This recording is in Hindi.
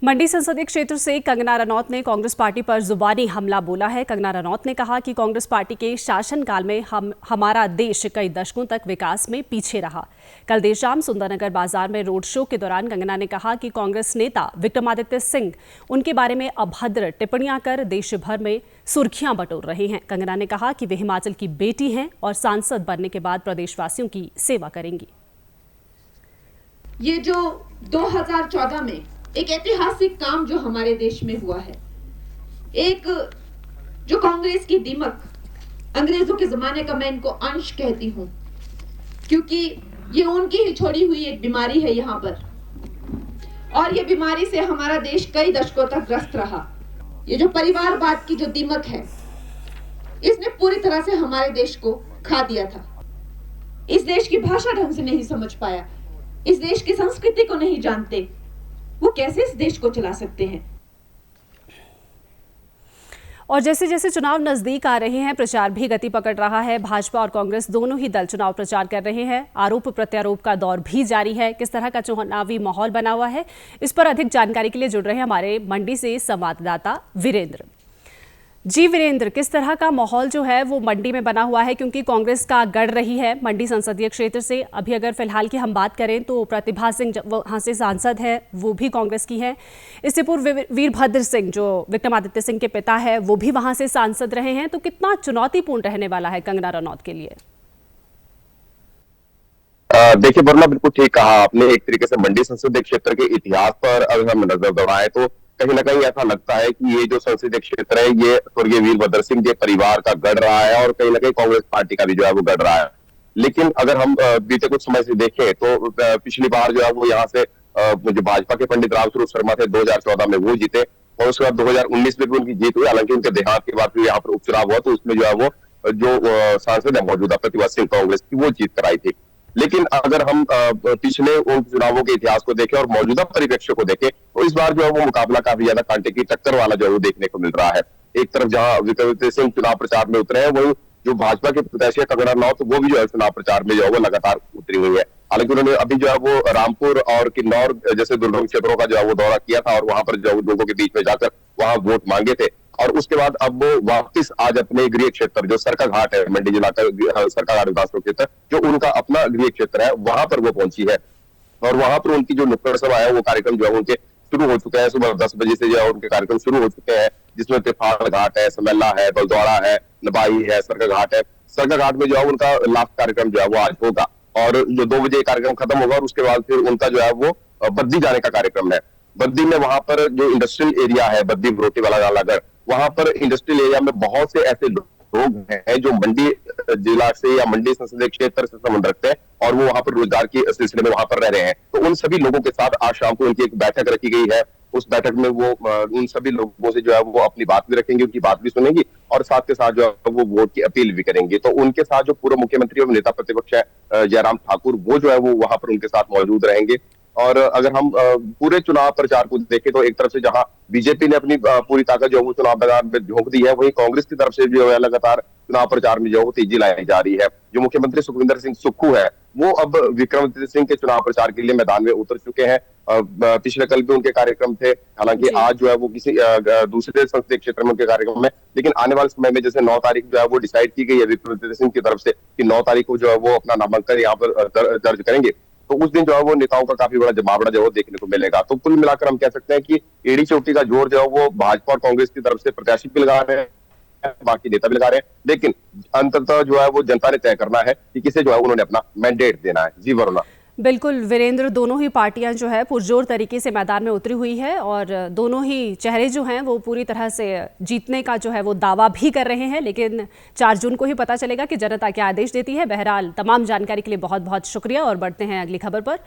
मंडी संसदीय क्षेत्र से कंगना रनौत ने कांग्रेस पार्टी पर जुबानी हमला बोला है। कंगना रनौत ने कहा कि कांग्रेस पार्टी के शासनकाल में हमारा देश कई दशकों तक विकास में पीछे रहा। कल देर शाम सुंदरनगर बाजार में रोड शो के दौरान कंगना ने कहा कि कांग्रेस नेता विक्रमादित्य सिंह उनके बारे में अभद्र टिप्पणियां कर देश भर में सुर्खियां बटोर रहे हैं। कंगना ने कहा कि वे हिमाचल की बेटी हैं और सांसद बनने के बाद प्रदेशवासियों की सेवा करेंगी। ये जो 2014 में एक ऐतिहासिक काम जो हमारे देश में हुआ है, एक जो कांग्रेस की दीमक, अंग्रेजों के जमाने का मैं इनको अंश कहती हूं, क्योंकि ये उनकी ही छोड़ी हुई एक बीमारी है यहाँ पर, और ये बीमारी से हमारा देश कई दशकों तक ग्रस्त रहा। ये जो परिवारवाद की जो दीमक है, इसने पूरी तरह से हमारे देश को खा दिया था। इस देश की भाषा ढंग से नहीं समझ पाया, इस देश की संस्कृति को नहीं जानते, वो कैसे इस देश को चला सकते हैं। और जैसे जैसे चुनाव नजदीक आ रहे हैं, प्रचार भी गति पकड़ रहा है। भाजपा और कांग्रेस दोनों ही दल चुनाव प्रचार कर रहे हैं। आरोप प्रत्यारोप का दौर भी जारी है। किस तरह का चुनावी माहौल बना हुआ है, इस पर अधिक जानकारी के लिए जुड़ रहे हैं हमारे मंडी से संवाददाता वीरेंद्र। जी वीरेंद्र, किस तरह का माहौल जो है वो मंडी में बना हुआ है, क्योंकि कांग्रेस का गढ़ रही है मंडी संसदीय क्षेत्र से। अभी अगर फिलहाल की हम बात करें तो प्रतिभा सिंह वहाँ से सांसद है, वो भी कांग्रेस की है। इससे पूर्व वीरभद्र सिंह जो विक्रमादित्य सिंह के पिता है, वो भी वहाँ से सांसद रहे हैं। तो कितना चुनौतीपूर्ण रहने वाला है कंगना रनौत के लिए? देखिए वरुणा, बिल्कुल ठीक कहा आपने। एक तरीके से मंडी संसदीय क्षेत्र के इतिहास पर अगर हम नजर दौड़ाएं तो कहीं ना कहीं ऐसा लगता है कि ये जो संसदीय क्षेत्र है, ये स्वर्गीय वीरभद्र सिंह के परिवार का गढ़ रहा है और कहीं ना कहीं कांग्रेस पार्टी का भी जो है वो गढ़ रहा है। लेकिन अगर हम बीते कुछ समय से देखें तो पिछली बार जो है वो यहाँ से जो भाजपा के पंडित रामस्वरूप शर्मा थे 2014 में वो जीते, और उसके बाद 2019 में भी उनकी जीत हुई। हालांकि उनके देहांत के बाद फिर यहाँ पर उपचुनाव हुआ तो उसमें जो है वो जो सांसद है मौजूदा प्रतिभा सिंह कांग्रेस की, वो जीत कर आई थी। लेकिन अगर हम पिछले उन चुनावों के इतिहास को देखें और मौजूदा परिप्रेक्ष्य को देखें तो इस बार जो है वो मुकाबला काफी ज्यादा कांटे की टक्कर वाला जो है वो देखने को मिल रहा है। एक तरफ जहां विक्रमादित्य सिंह चुनाव प्रचार में उतरे हैं, वही जो भाजपा के प्रत्याशी कंगना रनौत वो भी जो है चुनाव प्रचार में जो है वो लगातार उतरी हुई है। हालांकि उन्होंने अभी जो है वो रामपुर और किन्नौर जैसे दुर्गम क्षेत्रों का जो है वो दौरा किया था और वहां पर जो लोगों के बीच में जाकर वहां वोट मांगे थे, और उसके बाद अब वो वापस आज अपने गृह क्षेत्र जो सरकाघाट है, मंडी जिला का सरकाघाट विधानसभा क्षेत्र जो उनका अपना गृह क्षेत्र है, वहां पर वो पहुंची है। और वहां पर उनकी जो नुक्कड़ सभा है, वो कार्यक्रम जो है उनके शुरू हो चुके हैं। सुबह 10 बजे से जो है उनके कार्यक्रम शुरू हो चुके हैं, जिसमें त्रिफाड़ घाट है, समेला है, बलद्वाड़ा है, नबाई है, सरकाघाट है। सरकाघाट में जो है उनका लास्ट कार्यक्रम जो है वो आज होगा, और जो 2 बजे कार्यक्रम खत्म होगा और उसके बाद फिर उनका जो है वो बद्दी जाने का कार्यक्रम है। बद्दी में वहां पर जो इंडस्ट्रियल एरिया है, बद्दी बरोटी वाला नालागढ़, वहां पर इंडस्ट्रियल एरिया में बहुत से ऐसे लोग हैं जो मंडी जिला से या मंडी संसदीय क्षेत्र से संबंध रखते हैं और वो वहां पर रोजगार के सिलसिले में वहां पर रह रहे हैं। तो उन सभी लोगों के साथ आज शाम को उनकी एक बैठक रखी गई है। उस बैठक में वो उन सभी लोगों से जो है वो अपनी बात भी रखेंगे, उनकी बात भी सुनेंगी और साथ के साथ जो है वो वोट की अपील भी करेंगे। तो उनके साथ जो पूर्व मुख्यमंत्री और नेता प्रतिपक्ष है जयराम ठाकुर, वो जो है वो वहां पर उनके साथ मौजूद रहेंगे। और अगर हम पूरे चुनाव प्रचार को देखें तो एक तरफ से जहां बीजेपी ने अपनी पूरी ताकत जो है वो चुनाव मैदान में झोंक दी है, वहीं कांग्रेस की तरफ से जो है लगातार चुनाव प्रचार में जो है वो तेजी लाई जा रही है। जो मुख्यमंत्री सुखविंदर सिंह सुक्खू है, वो अब विक्रमादित्य सिंह के चुनाव प्रचार के लिए मैदान में उतर चुके हैं। पिछले कल भी उनके कार्यक्रम थे, हालांकि आज जो है वो किसी दूसरे संसदीय क्षेत्र में उनके कार्यक्रम में, लेकिन आने वाले समय में जैसे 9 तारीख जो है वो डिसाइड की गई है विक्रमादित्य सिंह की तरफ से कि 9 तारीख को जो है वो अपना नामांकन यहाँ पर दर्ज करेंगे, तो उस दिन जो है वो नेताओं का काफी बड़ा जमावड़ा जो है देखने को मिलेगा। तो कुल मिलाकर हम कह सकते हैं कि एड़ी चोटी का जोर जो है वो भाजपा और कांग्रेस की तरफ से प्रत्याशी भी लगा रहे हैं, बाकी नेता भी लगा रहे हैं, लेकिन अंततः जो है वो जनता ने तय करना है कि किसे जो है उन्होंने अपना मैंडेट देना है। जी वरुणा। बिल्कुल वीरेंद्र, दोनों ही पार्टियां जो है पुरजोर तरीके से मैदान में उतरी हुई है और दोनों ही चेहरे जो हैं वो पूरी तरह से जीतने का जो है वो दावा भी कर रहे हैं, लेकिन 4 जून को ही पता चलेगा कि जनता क्या आदेश देती है। बहरहाल तमाम जानकारी के लिए बहुत बहुत शुक्रिया और बढ़ते हैं अगली खबर पर।